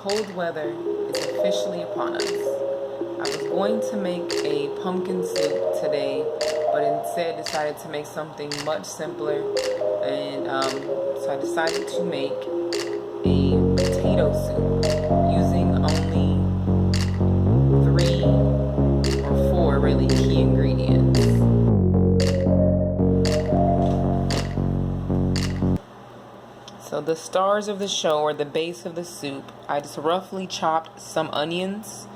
cold weather is officially upon us. I was going to make a pumpkin soup today, but instead decided to make something much simpler, and so I decided to make a potato soup using only 3 or 4 really key ingredients. So the stars of the show, or the base of the soup, I just roughly chopped some onions,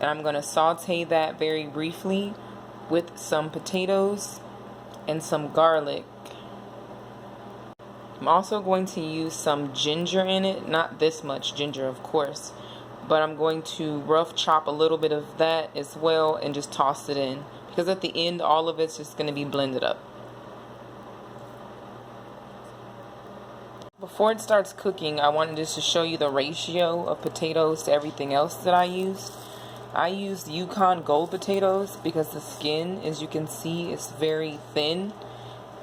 and I'm going to saute that very briefly with some potatoes and some garlic. I'm also going to use some ginger in it, not this much ginger of course, but I'm going to rough chop a little bit of that as well and just toss it in, because at the end all of it's just going to be blended up. Before it starts cooking, I wanted just to show you the ratio of potatoes to everything else that I used. I used Yukon Gold potatoes because the skin, as you can see, is very thin,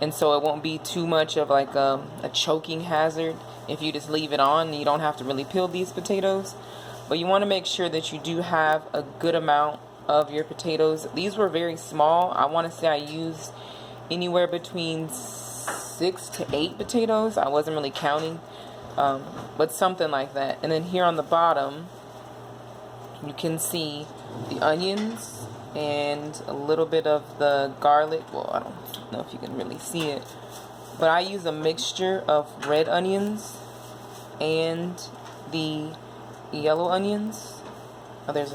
and so it won't be too much of like a choking hazard if you just leave it on. You don't have to really peel these potatoes, but you want to make sure that you do have a good amount of your potatoes. These were very small. I want to say I used anywhere between 6 to 8 potatoes. I wasn't really counting, but something like that. And then here on the bottom you can see the onions and a little bit of the garlic. Well, I don't know if you can really see it, but I use a mixture of red onions and the yellow onions. Oh, there's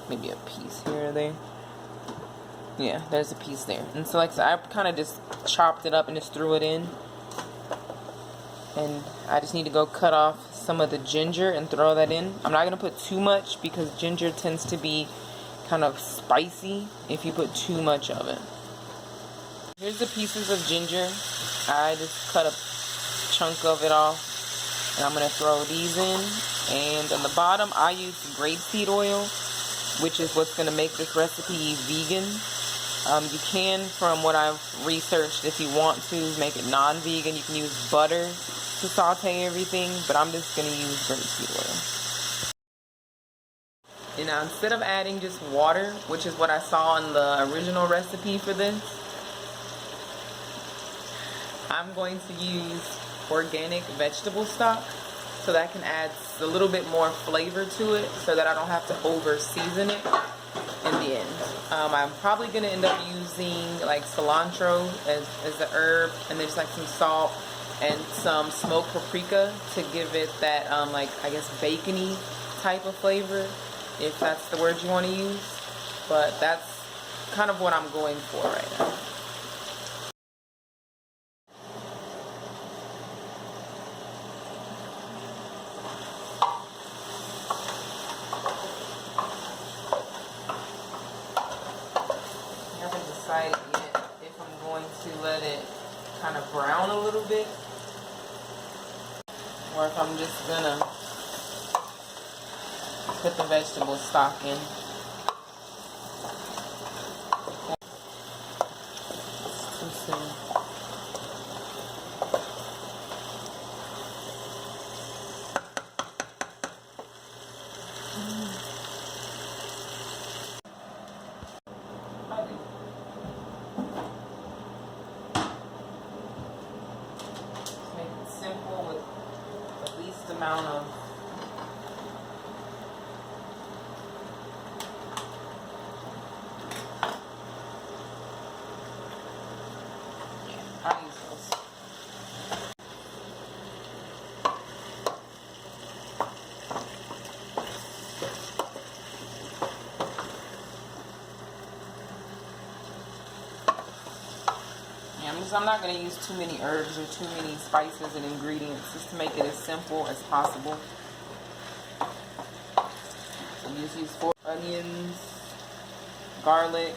maybe a piece here or there. Yeah, there's a piece there. And so like I said, I kind of just chopped it up and just threw it in. And I just need to go cut off some of the ginger and throw that in. I'm not going to put too much because ginger tends to be kind of spicy if you put too much of it. Here's the pieces of ginger. I just cut a chunk of it off, and I'm going to throw these in. And on the bottom I use grapeseed oil, which is what's going to make this recipe vegan. You can, from what I've researched, if you want to make it non-vegan, you can use butter to saute everything, but I'm just going to use grapeseed oil. And now, instead of adding just water, which is what I saw in the original recipe for this, I'm going to use organic vegetable stock, so that can add a little bit more flavor to it, so that I don't have to over season it in the end. I'm probably going to end up using like cilantro as the herb, and then just like some salt and some smoked paprika to give it that like, I guess, bacony type of flavor, if that's the word you want to use. But that's kind of what I'm going for right now. Decided yet if I'm going to let it kind of brown a little bit, or if I'm just gonna put the vegetable stock in. It's too soon. Simple with the least amount of I'll use those. I'm not going to use too many herbs or too many spices and ingredients, just to make it as simple as possible. So you just use 4 onions, garlic.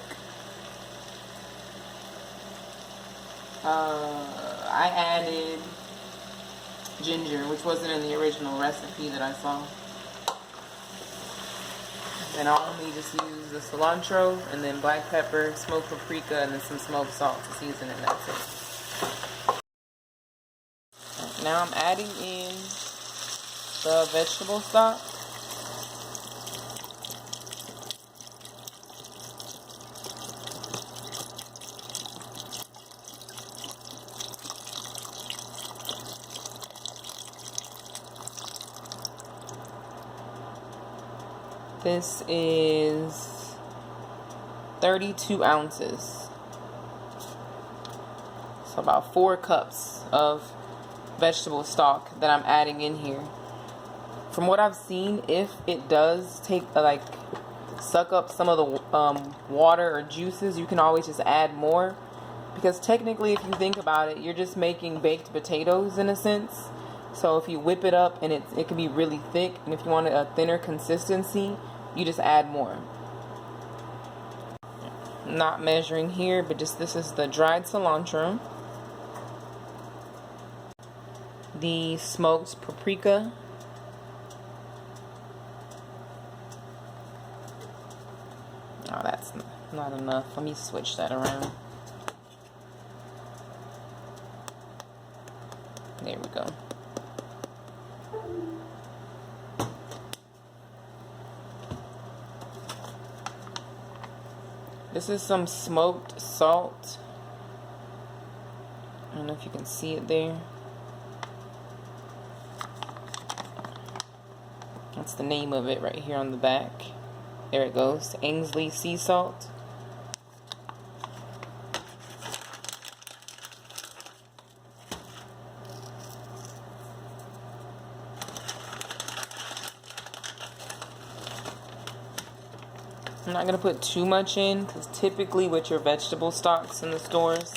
I added ginger, which wasn't in the original recipe that I saw. And I'll only just use the cilantro, and then black pepper, smoked paprika, and then some smoked salt to season, and that's it. Now I'm adding in the vegetable stock. This is 32 ounces. So about 4 cups of vegetable stock that I'm adding in here. From what I've seen, if it does take like suck up some of the water or juices, you can always just add more, because technically if you think about it, you're just making baked potatoes in a sense. So if you whip it up and it can be really thick, and if you want a thinner consistency, you just add more. Not measuring here, but just this is the dried cilantro, the smoked paprika, oh, that's not enough. Let me switch that around. There we go. This is some smoked salt. I don't know if you can see it there. That's the name of it right here on the back. There it goes, Ainsley sea salt. I'm not going to put too much in, because typically with your vegetable stocks in the stores,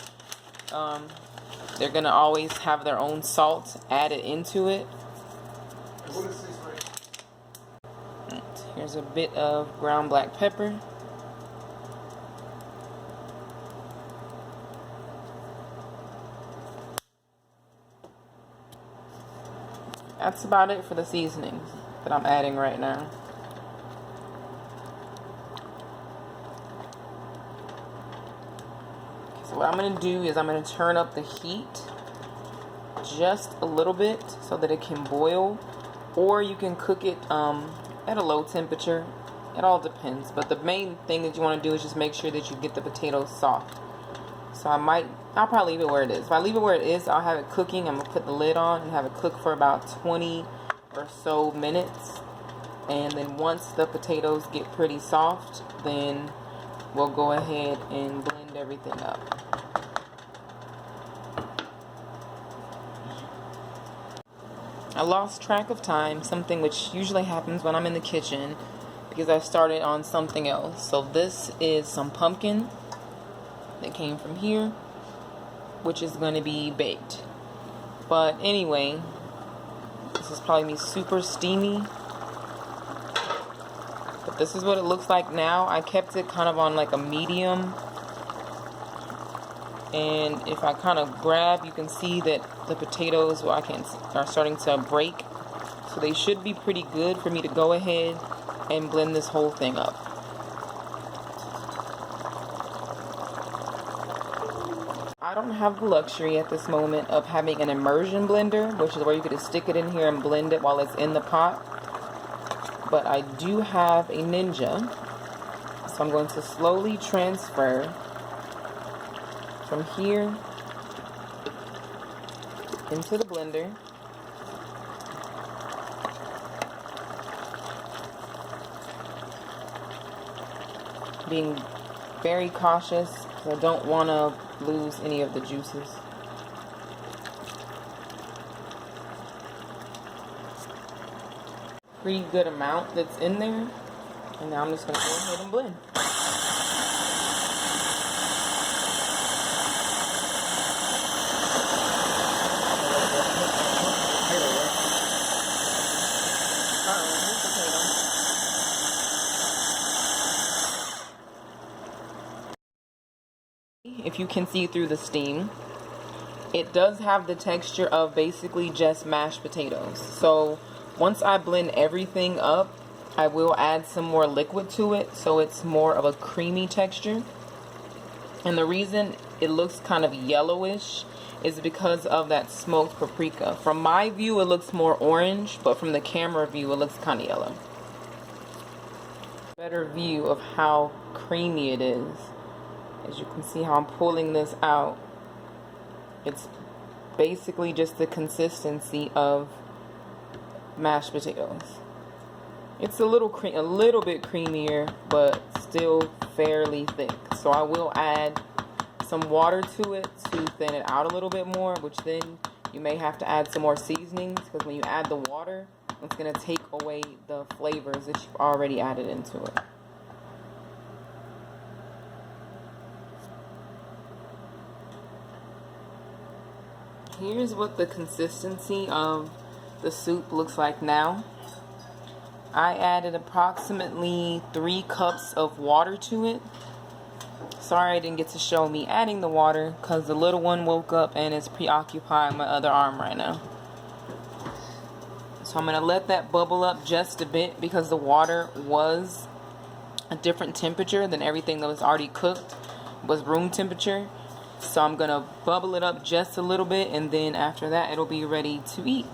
they're going to always have their own salt added into it. What is this right? Here's a bit of ground black pepper. That's about it for the seasonings that I'm adding right now. So what I'm going to do is I'm going to turn up the heat just a little bit so that it can boil, or you can cook it at a low temperature. It all depends, but the main thing that you want to do is just make sure that you get the potatoes soft. So I'll probably leave it where it is. If I leave it where it is, I'll have it cooking. I'm going to put the lid on and have it cook for about 20 or so minutes. And then once the potatoes get pretty soft, then we'll go ahead and blend everything up. I lost track of time, something which usually happens when I'm in the kitchen, because I started on something else. So this is some pumpkin that came from here, which is going to be baked. But anyway, this is probably super steamy. But this is what it looks like now. I kept it kind of on like a medium. And if I kind of grab, you can see that the potatoes are starting to break. So they should be pretty good for me to go ahead and blend this whole thing up. I don't have the luxury at this moment of having an immersion blender, which is where you could just stick it in here and blend it while it's in the pot. But I do have a Ninja. So I'm going to slowly transfer from here into the blender. Being very cautious, because I don't want to lose any of the juices. Pretty good amount that's in there. And now I'm just going to go ahead and blend. If you can see through the steam, it does have the texture of basically just mashed potatoes. So once I blend everything up, I will add some more liquid to it, so it's more of a creamy texture. And the reason it looks kind of yellowish is because of that smoked paprika. From my view, it looks more orange, but from the camera view, it looks kind of yellow. Better view of how creamy it is. As you can see how I'm pulling this out, it's basically just the consistency of mashed potatoes. It's a little bit creamier, but still fairly thick. So I will add some water to it to thin it out a little bit more, which then you may have to add some more seasonings, because when you add the water, it's going to take away the flavors that you've already added into it. Here's what the consistency of the soup looks like now. I added approximately 3 cups of water to it. Sorry I didn't get to show me adding the water because the little one woke up and is preoccupying my other arm right now. So I'm going to let that bubble up just a bit because the water was a different temperature than everything that was already cooked, was room temperature. So I'm going to bubble it up just a little bit, and then after that it'll be ready to eat.